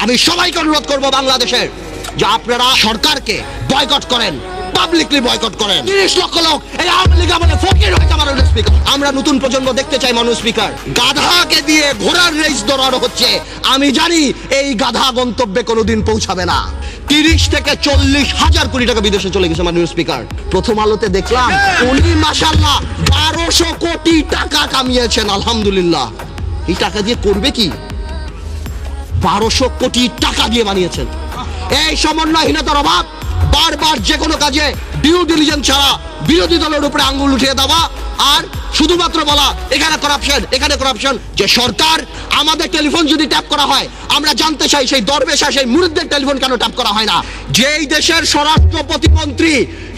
আমি সবাইকে অনুরোধ করব বাংলাদেশের যে আপনারা সরকারকে বয়কট করেন, পাবলিকলি বয়কট করেন। 30 লক্ষ লোক এই আওয়ামী লীগ আমাদের ফকির হয়েছে মাননীয় স্পিকার। আমরা নতুন প্রজন্ম দেখতে চাই মাননীয় স্পিকার। গাধাকে দিয়ে ঘোড়ার রেস দৌড়ানো হচ্ছে। আমি জানি এই গাধা গন্তব্যে কোনোদিন পৌঁছাবে না। 30 থেকে 40 হাজার কোটি টাকা বিদেশে চলে গেছে মাননীয় স্পিকার। প্রথম আলোতে দেখলাম উনি মাশাআল্লাহ 1200 কোটি টাকা কামিয়েছেন। আলহামদুলিল্লাহ। এই টাকা দিয়ে করবে কি? 1200 কোটি টাকা দিয়ে বানিয়েছেন। এই সমন্বয়হীনতার অভাব, বারবার যে কোনো কাজে ডিউ ডিলিজেন্স ছাড়া বিরোধী দলের উপরে আঙ্গুল উঠিয়ে দেওয়া আর শুধুমাত্র বলা এখানে করাপশন, এখানে করাপশন। যে সরকার আমাদের টেলিফোন যদি ট্যাপ করা হয়, আমরা জানতে চাই সেই দরবেশা সেই মুরিদদের টেলিফোন কেন ট্যাপ করা হয় না? যেই দেশের স্বরাষ্ট্র প্রতিমন্ত্রী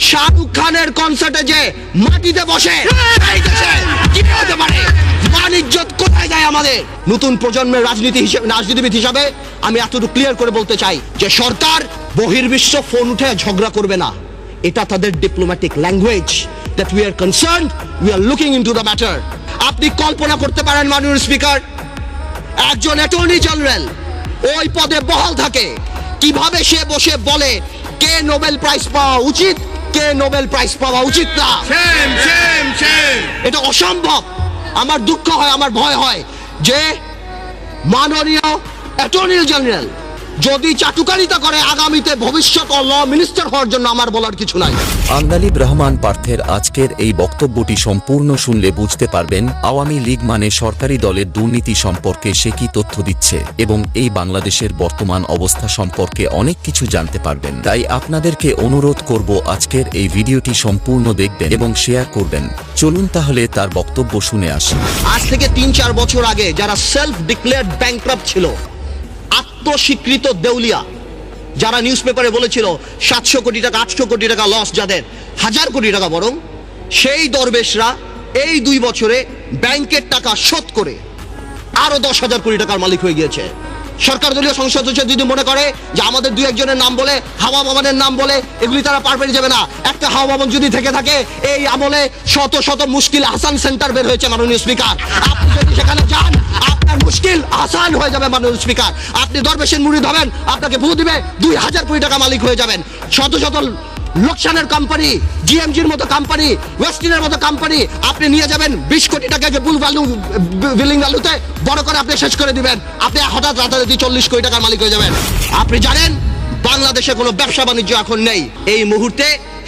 শাহরুখ খানের কনসার্টে যে মাটিতে বসে, সেই দেশে কি হতে পারে? বাণিজ্য কোথায় যায় আমাদের? নতুন প্রজন্মের রাজনীতিবিদ হিসাবে আমি এতটুকু ক্লিয়ার করে বলতে চাই যে সরকার বহির্বিশ্ব ফোন উঠে ঝগড়া করবে না। এটা তাদের diplomatic language. that we are concerned, we are looking into the matter. আপনি কল্পনা করতে পারেন মাননীয় স্পিকার, একজন অ্যাটর্নি জেনারেল ওই পদে বহাল থাকে, কিভাবে সে বসে বলে কে নোবেল প্রাইজ পাওয়া উচিত, কে নোবেল প্রাইজ পাওয়া উচিত না। এটা অসম্ভব। আমার দুঃখ হয়, আমার ভয় হয় যে মাননীয় অ্যাটর্নি জেনারেল যদি চাটুকারিতা করে আগামীতে ভবিষ্যৎ ল মিনিস্টার হওয়ার জন্য আমার বলার কিছু নাই। আন্দালিব রহমান পার্থের আজকের এই বক্তব্যটি সম্পূর্ণ শুনলে বুঝতে পারবেন আওয়ামী লীগ মানে সরকারি দলের দুর্নীতি সম্পর্কে সে কি তথ্য দিচ্ছে এবং এই বাংলাদেশের বর্তমান অবস্থা সম্পর্কে অনেক কিছু জানতে পারবেন। তাই আপনাদেরকে অনুরোধ করব আজকের এই ভিডিওটি সম্পূর্ণ দেখবেন এবং শেয়ার করবেন। চলুন তাহলে তার বক্তব্য শুনে আসি। আজ থেকে 3-4 বছর আগে যারা সেলফ ডিক্লেয়ার্ড ব্যাংক্রাপ্ট ছিল, আত্মস্বীকৃত দেউলিয়া, যারা নিউজ পেপারে বলেছিল 700 কোটি টাকা 800 কোটি টাকা লস, যাদের 1000 কোটি টাকা বরং, সেই দরবেশরা এই 2 বছরে ব্যাংকের টাকা শোধ করে আরো 10,000 কোটি টাকার মালিক হয়ে গিয়েছে। সরকার দলীয় সংসদ সদস্য যদি মনে করে যে আমাদের 2-1 নাম বলে, হাওয়া ভবনের নাম বলে এগুলি তারা পার পেয়ে যাবে না। একটা হাওয়া ভবন যদি থেকে থাকে, এই আমলে শত শত মুশকিল আসান সেন্টার বের হয়েছে মাননীয় স্পিকার। আপনি যদি সেখানে যান আপনার মুশকিল আসান হয়ে যাবে মাননীয় স্পিকার। আপনি দরবেশের মুরিদ হবেন, আপনাকে ভূ দিবে, 2000 কোটি টাকা মালিক হয়ে যাবেন। শত শত লোকসানের কোম্পানি, জিএমজির মতো কোম্পানি, ওয়েস্টিনের মতো কোম্পানি আপনি নিয়ে যাবেন 20 কোটি টাকাকে বুল ভ্যালু বিলিং ভ্যালুতে বড় করে আপনি শেষ করে দিবেন। আপনি হঠাৎ রাতারাতি 40 কোটি টাকার মালিক হয়ে যাবেন। আপনি জানেন বাংলাদেশে কোনো ব্যবসা বাণিজ্য এখন নেই। এই মুহূর্তে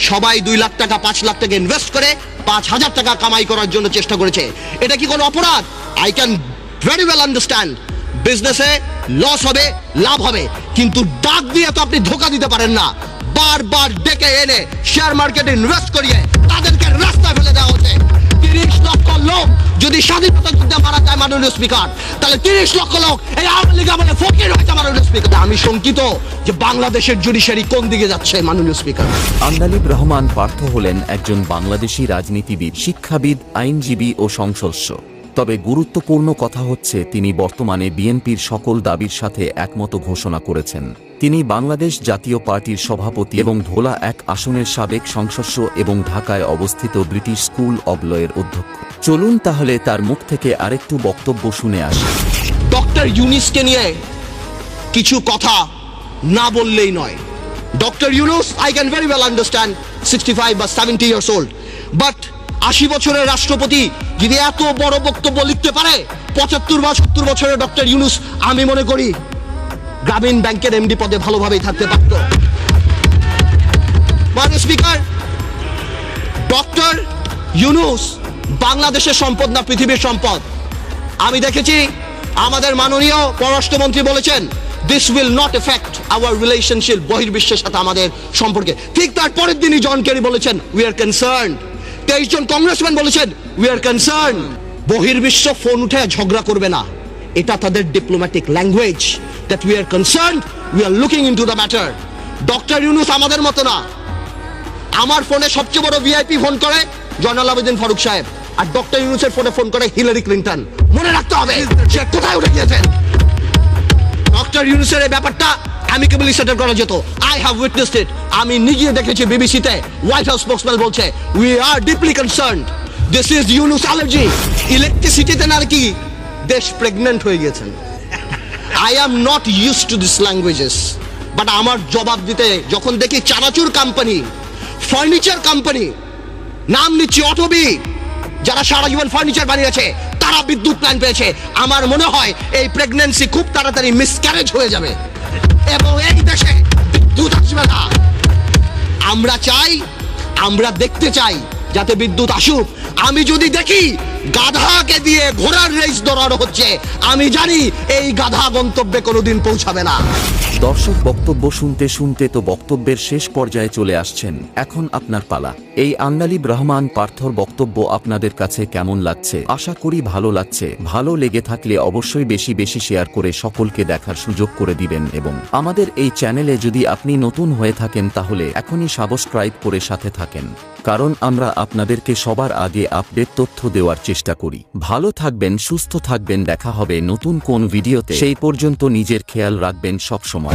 সবাই 2 লাখ টাকা 5 লাখ টাকা ইনভেস্ট করে 5,000 টাকা কামাই করার জন্য চেষ্টা করেছে। এটা কি কোনো অপরাধ? I can very well understand. বিজনেসে লস হবে, লাভ হবে, কিন্তু ডাক দিয়ে তো আপনি ধোকা দিতে পারেন না। বারবার ডেকে এনে শেয়ার মার্কেটে ইনভেস্ট করিয়ে তাদেরকে রাস্তায় ফেলে দেওয়া হচ্ছে। 30 লক্ষ লোক যদি স্বাধীনতা যুদ্ধে মারা যায় মাননীয় স্পিকার, তাহলে 30 লক্ষ লোক এই আওয়ামী লীগ আমাদের ফকির হয়েছে মাননীয় স্পিকার। আমি শঙ্কিত যে বাংলাদেশের জুডিশিয়ারি কোন দিকে যাচ্ছে মাননীয় স্পিকার। আন্দালিব রহমান পার্থ হলেন একজন বাংলাদেশি রাজনীতিবিদ, শিক্ষাবিদ, আইনজীবী ও সংসদস্য। তবে গুরুত্বপূর্ণ কথা হচ্ছে তিনি বর্তমানে বিএনপির সকল দাবির সাথে একমত ঘোষণা করেছেন। তিনি বাংলাদেশ জাতীয় পার্টির সভাপতি এবং ধোলা 1 আসনের সাবেক সংসদস্য এবং ঢাকায় অবস্থিত ব্রিটিশ স্কুল অব লয়ের অধ্যক্ষ। চলুন তাহলে তার মুখ থেকে আরেকটু বক্তব্য শুনে আসি। ডক্টর ইউনূসকে নিয়ে কিছু কথা না বললেই নয়। Doctor Yunus, I can very well understand 65 বা 70 ইয়ার্স ওল্ড, বাট 80 বছরের রাষ্ট্রপতি যদি এত বড় বক্তব্য লিখতে পারে, 75 বা 70 বছরের ডক্টর ইউনূস আমি মনে করি গ্রামীণ ব্যাংকের এমডি পদে ভালোভাবেই থাকতে পারত। মাননীয় স্পিকার, ডক্টর ইউনূস বাংলাদেশের সম্পদ না পৃথিবীর সম্পদ। আমি দেখেছি আমাদের মাননীয় পররাষ্ট্রমন্ত্রী বলেছেন this will not effect our relationship, বহির্বিশ্বের সাথে আমাদের সম্পর্কে। ঠিক তার পরের দিনই জন কেরি বলেছেন উই আর কনসার্নড। 23 জন কংগ্রেসম্যান বলেছেন উই আর কনসার্নড। বহির্বিশ্ব ফোন উঠে ঝগড়া করবে না। এটা তাদের diplomatic language. that we are concerned, we are looking into the matter. Doctor Yunus আমাদের মতো না। আমার ফোনে সবচেয়ে বড় ভিআইপি ফোন করে জয়নাল আবেদিন ফারুক সাহেব, আর ডক্টর ইউনূসের ফোনে ফোন করে হিলারি ক্লিন্টন। মনে রাখতে হবে সে কোথায় উঠে গিয়েছেন। ডক্টর ইউনূসের এই ব্যাপারটা অ্যামিকেবলি সেটেল করা যেত। I have witnessed it. আমি নিজে দেখেছি বিবিসিতে হোয়াইট হাউস স্পোকসম্যান বলছে we are deeply concerned, this is Yunus allergy. ইলেকট্রিসিটিতে নাকি দেশ প্রেগন্যান্ট হয়ে গিয়েছেন। I am not use to this languages, but আমার জবাব দিতে যখন দেখি চানাচুর কোম্পানি, ফার্নিচার কোম্পানি, নাম নিচ্ছি অটোবি, যারা সারা জীবন ফার্নিচার বানিয়েছে তারা বিদ্যুৎ প্ল্যান পেয়েছে, আমার মনে হয় এই প্রেগন্যান্সি খুব তাড়াতাড়ি মিসক্যারেজ হয়ে যাবে এবং এই দেশে বিদ্যুৎ আসবে না। আমরা চাই, আমরা দেখতে চাই যাতে বিদ্যুৎ আসুক। আমি যদি দেখি গাধাকে দিয়ে ঘোড়ার রেস দৌড়ানো হচ্ছে, আমি জানি এই গাধা গন্তব্যে কোনোদিন পৌঁছাবে না। দর্শক, বক্তব্য শুনতে শুনতে তো বক্তব্যের শেষ পর্যায়ে চলে আসছেন। এখন আপনার পালা। এই আন্দালিব রহমান পার্থর বক্তব্য আপনাদের কাছে কেমন লাগছে? আশা করি ভালো লাগছে। ভালো লেগে থাকলে অবশ্যই বেশি বেশি শেয়ার করে সকলকে দেখার সুযোগ করে দিবেন এবং আমাদের এই চ্যানেলে যদি আপনি নতুন হয়ে থাকেন তাহলে এখনই সাবস্ক্রাইব করে সাথে থাকেন, কারণ আমরা আপনাদেরকে সবার আগে আপডেট তথ্য দেওয়ার চেষ্টা করি। ভালো থাকবেন, সুস্থ থাকবেন, দেখা হবে নতুন কোন ভিডিওতে। সেই পর্যন্ত নিজের খেয়াল রাখবেন সব সময়।